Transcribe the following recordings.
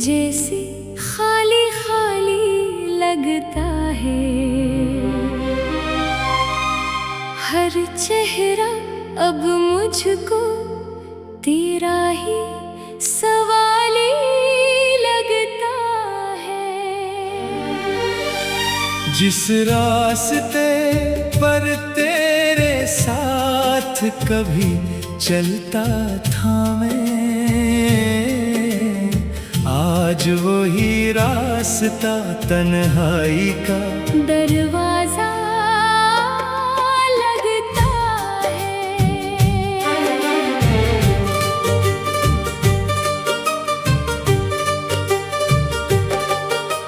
जैसे खाली खाली लगता है हर चेहरा अब मुझको तेरा ही सवाली लगता है। जिस रास्ते पर तेरे साथ कभी चलता था मैं, आज वही रास्ता तन्हाई का दरवाजा लगता है।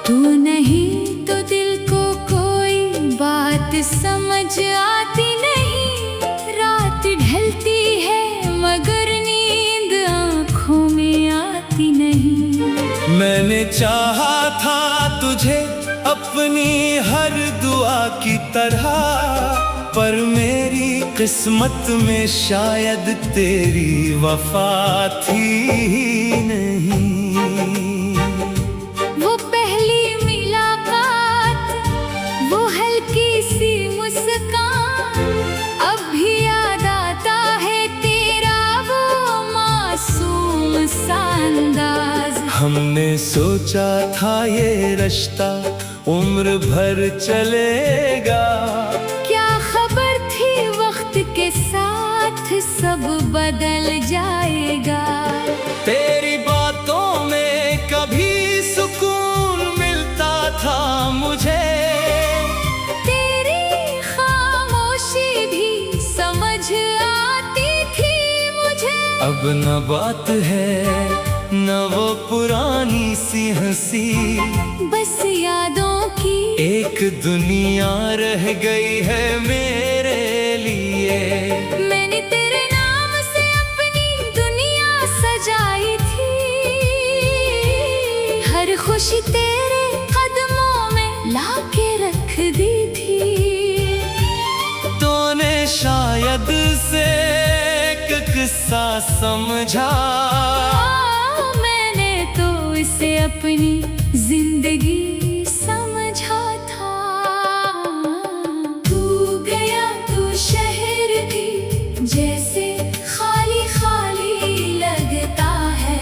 तू नहीं तो दिल को कोई बात समझ आती नहीं, रात ढलती है मगर नींद आँखों में आती नहीं। मैंने चाहा था तुझे अपनी हर दुआ की तरह, पर मेरी किस्मत में शायद तेरी वफा थी ही नहीं। वो पहली मुलाकात, वो हल्की सी मुस्कान, अब भी याद आता है तेरा वो मासूम सा अंदाज। हमने सोचा था ये रिश्ता उम्र भर चलेगा, क्या खबर थी वक्त के साथ सब बदल जाएगा। तेरी बातों में कभी सुकून मिलता था मुझे, तेरी खामोशी भी समझ आती थी मुझे। अब न बात है न वो पुरानी सी हंसी, बस यादों की एक दुनिया रह गई है मेरे लिए। मैंने तेरे नाम से अपनी दुनिया सजाई थी, हर खुशी तेरे कदमों में लाके रख दी थी। तूने शायद से एक किस्सा समझा, इसे अपनी जिंदगी समझा था। तू गया तो शहर भी जैसे खाली खाली लगता है,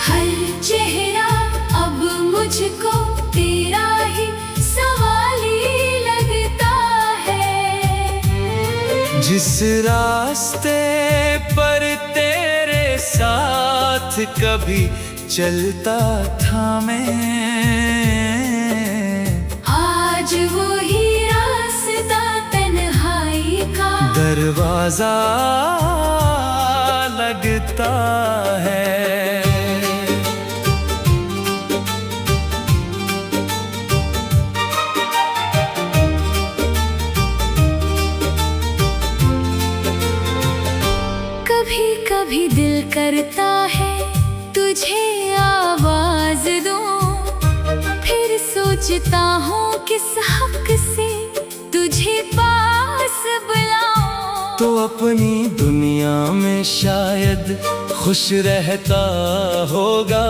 हर चेहरा अब मुझको तेरा ही सवाली लगता है। जिस रास्ते पर तेरे साथ कभी चलता था मैं, आज वही रास्ता तन्हाई का दरवाजा लगता है। कभी कभी दिल करता है तुझे आवाज दूं, फिर सोचता हूँ किस हक से तुझे पास बुलाऊं। तो अपनी दुनिया में शायद खुश रहता होगा,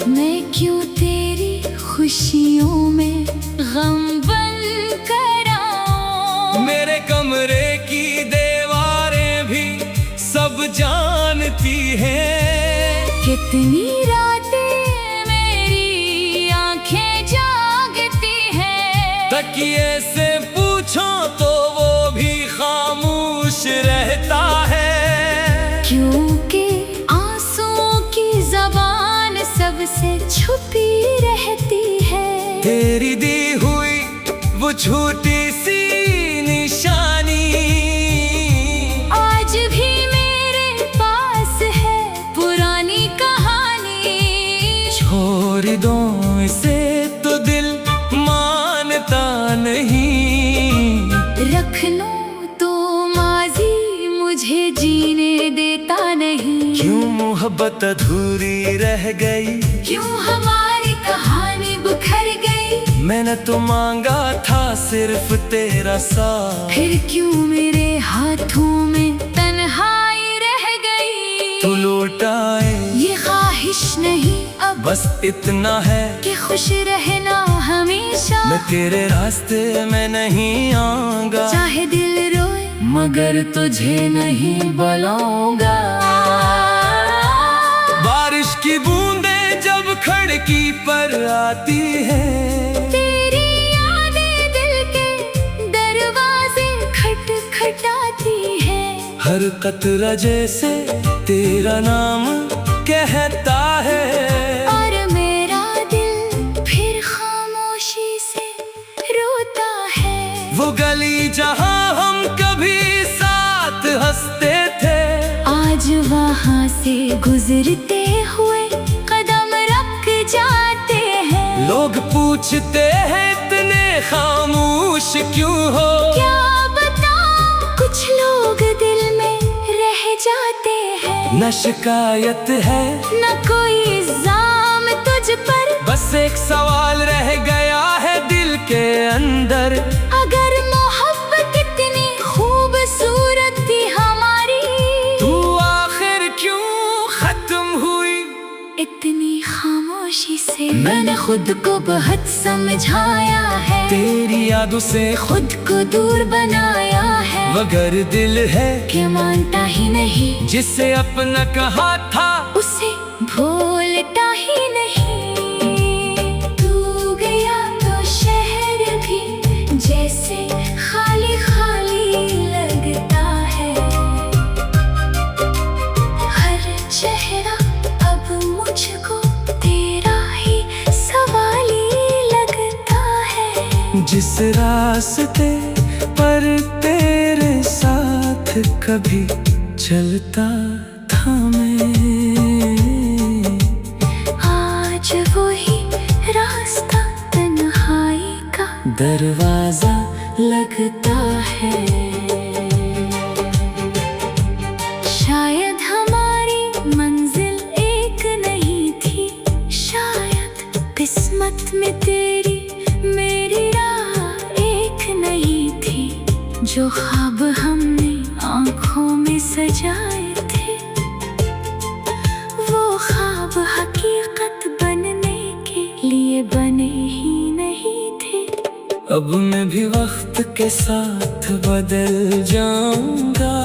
मैं क्यों तेरी खुशियों में गम बन कर आऊं। मेरे कमरे की दीवारें भी सब जानती हैं, कितनी रातें मेरी आंखें जागती हैं। तकिए से पूछो तो वो भी खामोश रहता है, क्योंकि आंसुओं की जबान सबसे छुपी रहती है। तेरी दी हुई वो छोटी सी निशानी आज भी मेरे पास है पुरानी कहानी। छोड़ दो इसे तो दिल मानता नहीं, रख लो तो माजी मुझे जीने देता नहीं। क्यों मोहब्बत अधूरी रह गई, क्यों हमारी कहानी बिखर गई। मैंने तो मांगा था सिर्फ तेरा साथ, फिर क्यों मेरे हाथों में तन्हाई रह गई। तू लौटाए ये ख्वाहिश नहीं अब, बस इतना है कि खुश रहना हमेशा। मैं तेरे रास्ते में नहीं आऊंगा, चाहे दिल रोए मगर तुझे नहीं बुलाऊंगा। बारिश की बूंदें जब खिड़की पर आती है, तेरी यादें दिल के दरवाजे खटखटाती है। हर कतरा जैसे तेरा नाम कहता है, और मेरा दिल फिर खामोशी से रोता है। वो गली जहां हम कभी साथ हंसते थे, आज वहाँ से गुजरते हुए कदम रख जाते हैं। लोग पूछते हैं इतने खामोश क्यों हो, क्या बताऊं, कुछ लोग दिल में रह जाते हैं। न शिकायत है न कोई इल्जाम तुझ पर, बस एक सवाल रह गया है दिल के अंदर। अगर मोहब्बत इतनी खूबसूरत थी हमारी, तू आखिर क्यों खत्म हुई इतनी खामोशी से। मैंने खुद को बहुत समझाया है, तेरी यादों से खुद को दूर बनाया है। मगर दिल है कि मानता ही नहीं, जिसे अपना कहा था उसे भूलता ही नहीं। तू गया तो शहर भी जैसे खाली खाली लगता है। हर चेहरा अब मुझको तेरा ही सवाली लगता है। जिस रास्ते पर तेरे साथ कभी चलता था मैं, आज वही रास्ता तन्हाई का दरवाजा लगता है। शायद हमारी मंजिल एक नहीं थी, शायद किस्मत में तेरी मेरी राह एक नहीं थी। जो ख्वाब हमने आँखों में सजाए थे, वो ख्वाब हकीकत बनने के लिए बने ही नहीं थे। अब मैं भी वक्त के साथ बदल जाऊंगा,